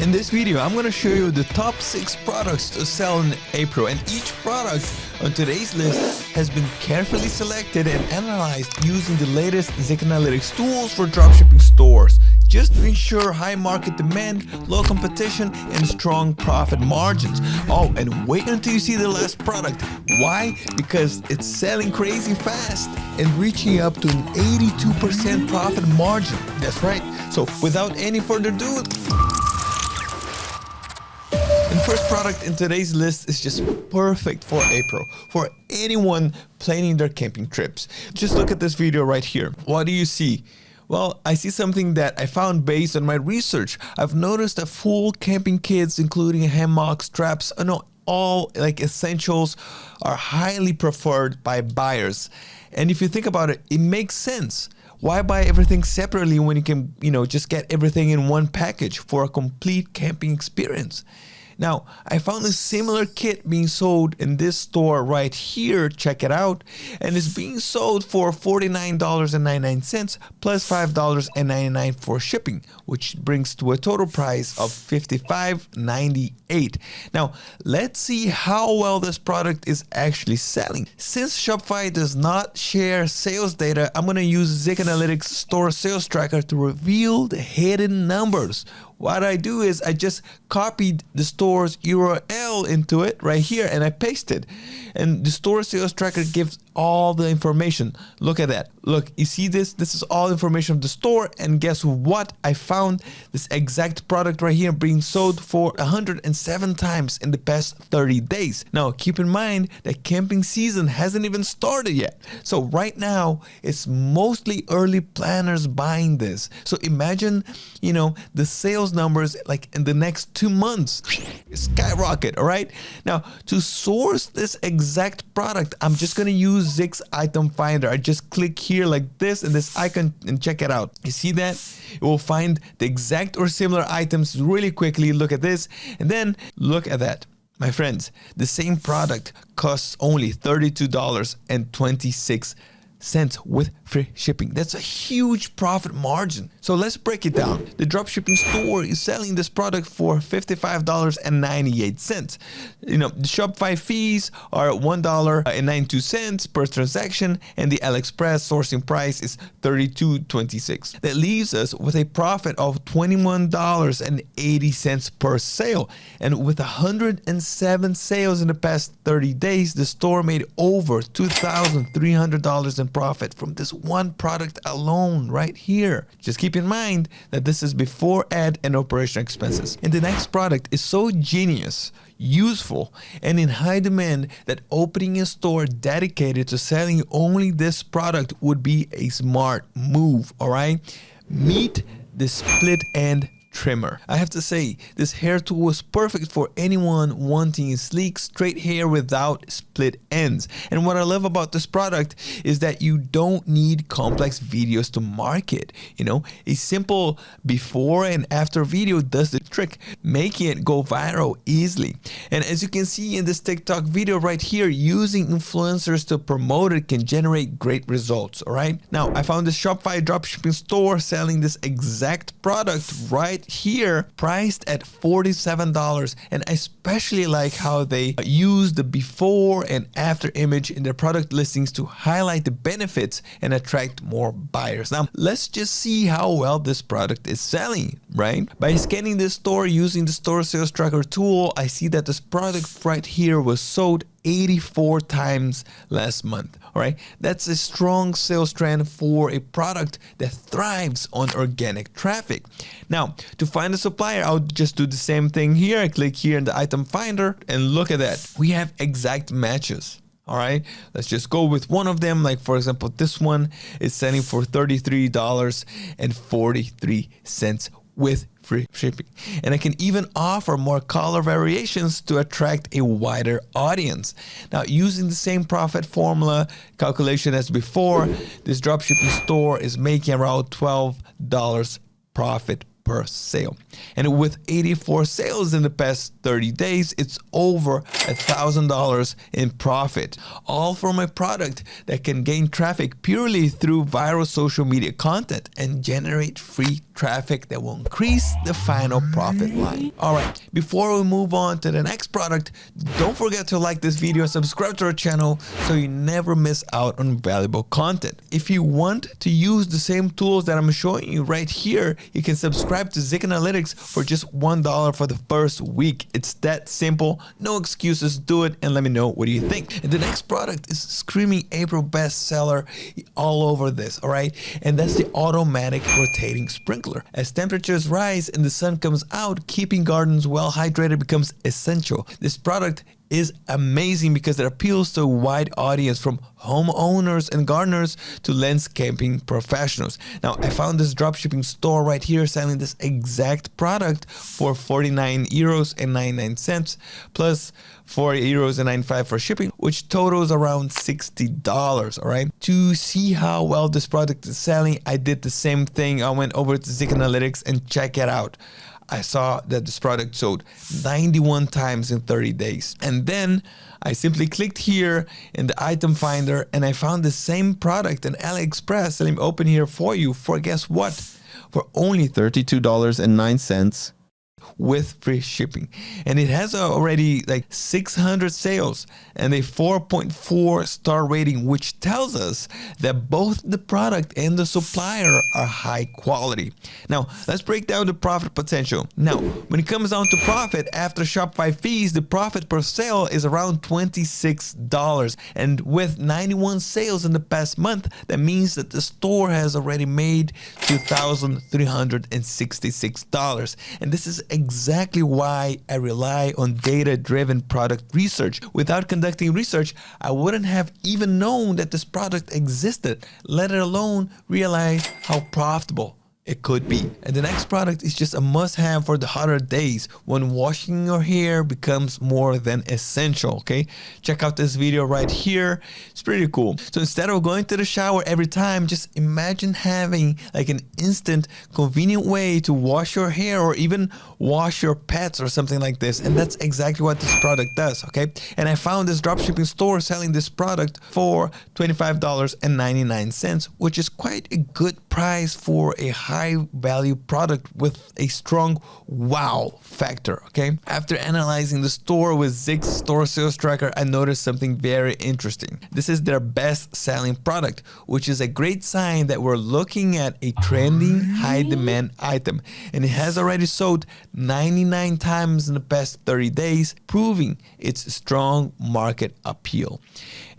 In this video, I'm going to show you the top 6 products to sell in April, and each product on today's list has been carefully selected and analyzed using the latest Zik Analytics tools for dropshipping stores, just to ensure high market demand, low competition, and strong profit margins. Oh, and wait until you see the last product. Why? Because it's selling crazy fast and reaching up to an 82% profit margin. That's right. So without any further ado, the first product in today's list is just perfect for April, for anyone planning their camping trips. Just look at this video right here. What do you see? Well, I see something that I found based on my research. I've noticed that full camping kits, including hammocks, straps, all like essentials, are highly preferred by buyers. And if you think about it, it makes sense. Why buy everything separately when you can, just get everything in one package for a complete camping experience? Now, I found a similar kit being sold in this store right here. Check it out. And it's being sold for $49.99 plus $5.99 for shipping, which brings to a total price of $55.98. Now, let's see how well this product is actually selling. Since Shopify does not share sales data, I'm going to use Zik Analytics Store Sales Tracker to reveal the hidden numbers. What I do is I just copied the store's URL into it right here and I pasted. And the store sales tracker gives all the information. Look at that. Look, you see this? This is all information of the store. And guess what? I found this exact product right here being sold for 107 times in the past 30 days. Now, keep in mind that camping season hasn't even started yet. So right now, it's mostly early planners buying this. So imagine, the sales numbers like in the next 2 months skyrocket. All right. Now, to source this exact product, I'm just going to use Zik's item finder. I just click here like this and this icon and check it out. You see that? It will find the exact or similar items really quickly. Look at this. And then look at that. My friends, the same product costs only $32.26 with free shipping. That's a huge profit margin. So let's break it down. The dropshipping store is selling this product for $55.98. The Shopify fees are $1.92 per transaction, and the AliExpress sourcing price is $32.26. That leaves us with a profit of $21.80 per sale. And with 107 sales in the past 30 days, the store made over $2,300 in profit from this one product alone right here. Just keep in mind that this is before ad and operational expenses. And the next product is so genius, useful, and in high demand that opening a store dedicated to selling only this product would be a smart move. All right, meet the split end trimmer. I have to say, this hair tool is perfect for anyone wanting sleek, straight hair without split ends. And what I love about this product is that you don't need complex videos to market. A simple before and after video does the trick, making it go viral easily. And as you can see in this TikTok video right here, using influencers to promote it can generate great results. All right. Now, I found this Shopify dropshipping store selling this exact product right here, priced at $47, and I especially like how they use the before and after image in their product listings to highlight the benefits and attract more buyers. Now, let's just see how well this product is selling, right? By scanning this store using the store sales tracker tool, I see that this product right here was sold 84 times last month. All right, that's a strong sales trend for a product that thrives on organic traffic. Now, to find a supplier, I'll just do the same thing here. I click here in the item finder and look at that. We have exact matches. All right, let's just go with one of them. Like, for example, this one is selling for $33.43 with free shipping. And I can even offer more color variations to attract a wider audience. Now, using the same profit formula calculation as before, this dropshipping store is making around $12 profit per sale. And with 84 sales in the past 30 days, it's over $1,000 in profit, all from a product that can gain traffic purely through viral social media content and generate free traffic that will increase the final profit line. All right, before we move on to the next product, don't forget to like this video and subscribe to our channel so you never miss out on valuable content. If you want to use the same tools that I'm showing you right here, you can subscribe to Zik Analytics for just $1 for the first week. It's that simple, no excuses, do it and let me know what do you think. And the next product is screaming April bestseller all over this, all right? And that's the automatic rotating sprinkler. As temperatures rise and the sun comes out, keeping gardens well hydrated becomes essential. This product is amazing because it appeals to a wide audience, from homeowners and gardeners to landscaping professionals. Now, I found this dropshipping store right here selling this exact product for 49 euros and 99 cents plus 4 euros and 95 for shipping, which totals around $60. All right. To see how well this product is selling, I did the same thing. I went over to Zik Analytics and check it out. I saw that this product sold 91 times in 30 days. And then I simply clicked here in the item finder and I found the same product on AliExpress. Let me open here for you for, guess what? For only $32.09 with free shipping. And it has already like 600 sales and a 4.4 star rating, which tells us that both the product and the supplier are high quality. Now, let's break down the profit potential. Now, when it comes down to profit after Shopify fees, the profit per sale is around $26. And with 91 sales in the past month, that means that the store has already made $2,366. And this is exactly why I rely on data-driven product research. Without conducting research, I wouldn't have even known that this product existed, let alone realize how profitable it could be. And the next product is just a must-have for the hotter days when washing your hair becomes more than essential, okay? Check out this video right here. It's pretty cool. So instead of going to the shower every time, just imagine having like an instant, convenient way to wash your hair or even wash your pets or something like this. And that's exactly what this product does, okay? And I found this dropshipping store selling this product for $25.99, which is quite a good price for a high value product with a strong wow factor, okay? After analyzing the store with Zik's store sales tracker, I noticed something very interesting. This is their best selling product, which is a great sign that we're looking at a trending high demand item. And it has already sold 99 times in the past 30 days, proving its strong market appeal.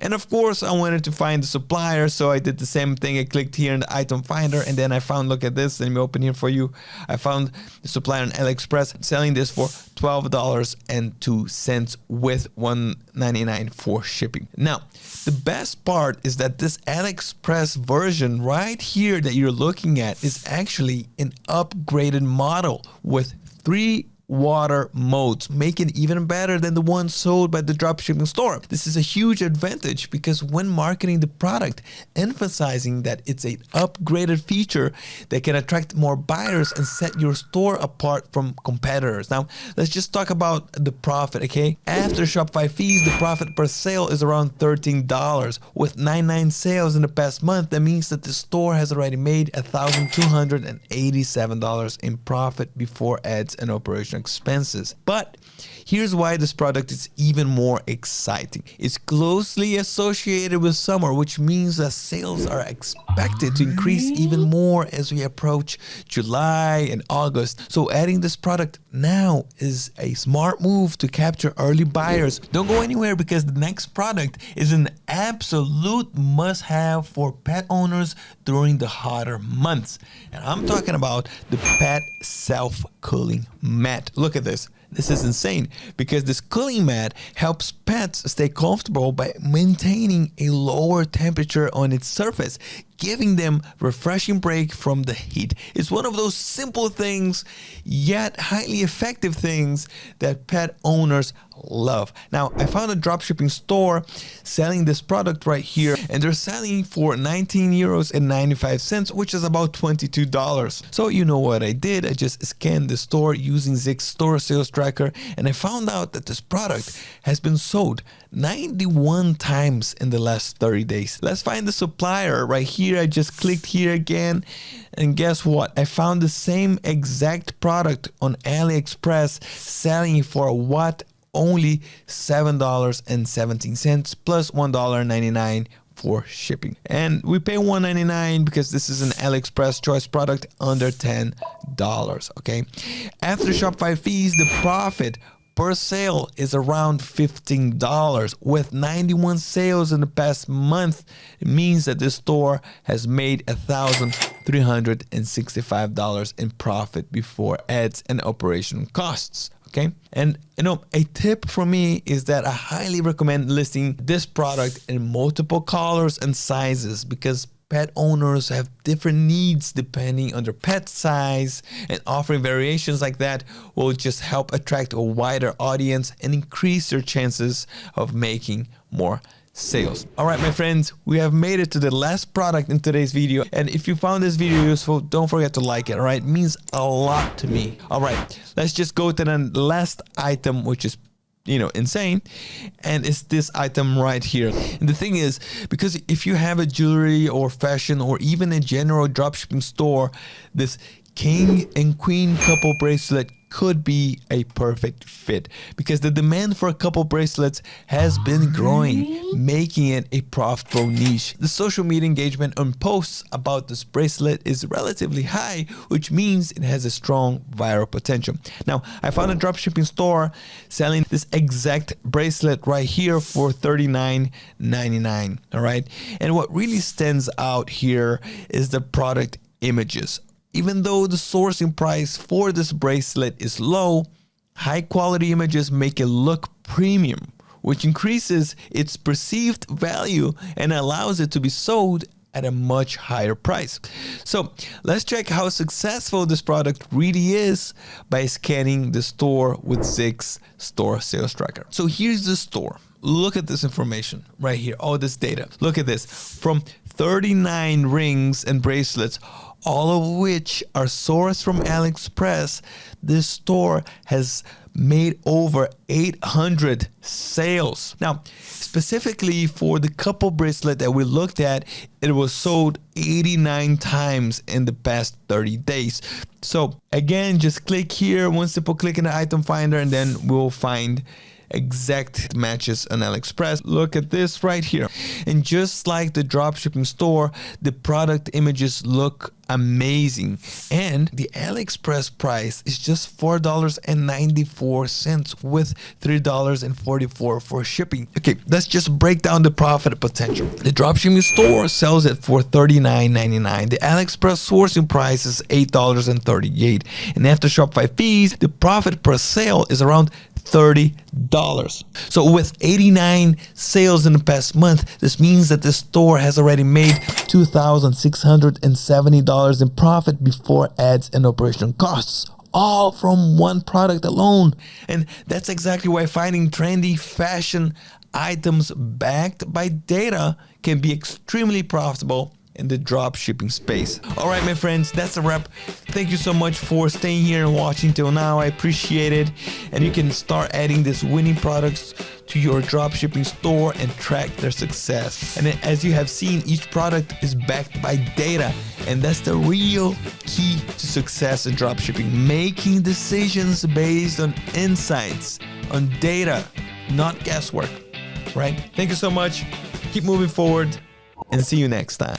And of course, I wanted to find the supplier, so I did the same thing. I clicked here in the item finder and then I found, look at this, let me open here for you. I found the supplier on AliExpress selling this for $12.02 with $1.99 for shipping. Now, the best part is that this AliExpress version right here that you're looking at is actually an upgraded model with 3 water modes, make it even better than the one sold by the dropshipping store. This is a huge advantage because when marketing the product, emphasizing that it's an upgraded feature that can attract more buyers and set your store apart from competitors. Now, let's just talk about the profit, okay? After Shopify fees, the profit per sale is around $13. With 99 sales in the past month, that means that the store has already made $1,287 in profit before ads and operational expenses. But here's why this product is even more exciting. It's closely associated with summer, which means that sales are expected to increase even more as we approach July and August. So adding this product now is a smart move to capture early buyers. Don't go anywhere because the next product is an absolute must-have for pet owners during the hotter months. And I'm talking about the pet self-cooling mat. Look at this. This is insane because this cooling mat helps pets stay comfortable by maintaining a lower temperature on its surface, giving them refreshing break from the heat. It's one of those simple things, yet highly effective things that pet owners love. Now, I found a dropshipping store selling this product right here, and they're selling for 19 euros and 95 cents, which is about $22. So you know what I did? I just scanned the store using Zig's store sales tracker, and I found out that this product has been sold 91 times in the last 30 days. Let's find the supplier right here. I just clicked here again, and guess what? I found the same exact product on AliExpress selling for what? Only $7.17 plus $1.99 for shipping. And we pay $1.99 because this is an AliExpress choice product under $10. Okay. After Shopify fees, the profit per sale is around $15. With 91 sales in the past month, it means that this store has made $1,365 in profit before ads and operational costs. Okay. And you know, a tip from me is that I highly recommend listing this product in multiple colors and sizes, because pet owners have different needs depending on their pet size, and offering variations like that will just help attract a wider audience and increase their chances of making more sales. All right, my friends, we have made it to the last product in today's video. And if you found this video useful, don't forget to like it. All right, it means a lot to me. All right, let's just go to the last item, which is, you know, insane, and it's this item right here. And the thing is, because if you have a jewelry or fashion or even a general dropshipping store, this king and queen couple bracelet could be a perfect fit, because the demand for couple bracelets has been growing, making it a profitable niche. The social media engagement on posts about this bracelet is relatively high, which means it has a strong viral potential. Now, I found a dropshipping store selling this exact bracelet right here for $39.99. All right, and what really stands out here is the product images. Even though the sourcing price for this bracelet is low, high quality images make it look premium, which increases its perceived value and allows it to be sold at a much higher price. So let's check how successful this product really is by scanning the store with Zig's store sales tracker. So here's the store. Look at this information right here, all this data. Look at this, from 39 rings and bracelets, all of which are sourced from AliExpress. This store has made over 800 sales. Now, specifically for the couple bracelet that we looked at, it was sold 89 times in the past 30 days. So again, just click here, one simple click in the item finder, and then we'll find exact matches on AliExpress. Look at this right here. And just like the dropshipping store, the product images look amazing. And the AliExpress price is just $4.94 with $3.44 for shipping. Okay, let's just break down the profit potential. The dropshipping store sells it for $39.99. The AliExpress sourcing price is $8.38. And after Shopify fees, the profit per sale is around $30. So with 89 sales in the past month, this means that the store has already made $2,670 in profit before ads and operational costs, all from one product alone. And that's exactly why finding trendy fashion items backed by data can be extremely profitable in the drop shipping space. All right, my friends, that's a wrap. Thank you so much for staying here and watching till now. I appreciate it. And you can start adding these winning products to your drop shipping store and track their success. And as you have seen, each product is backed by data, and that's the real key to success in drop shipping. Making decisions based on insights, on data, not guesswork, right? Thank you so much. Keep moving forward, and see you next time.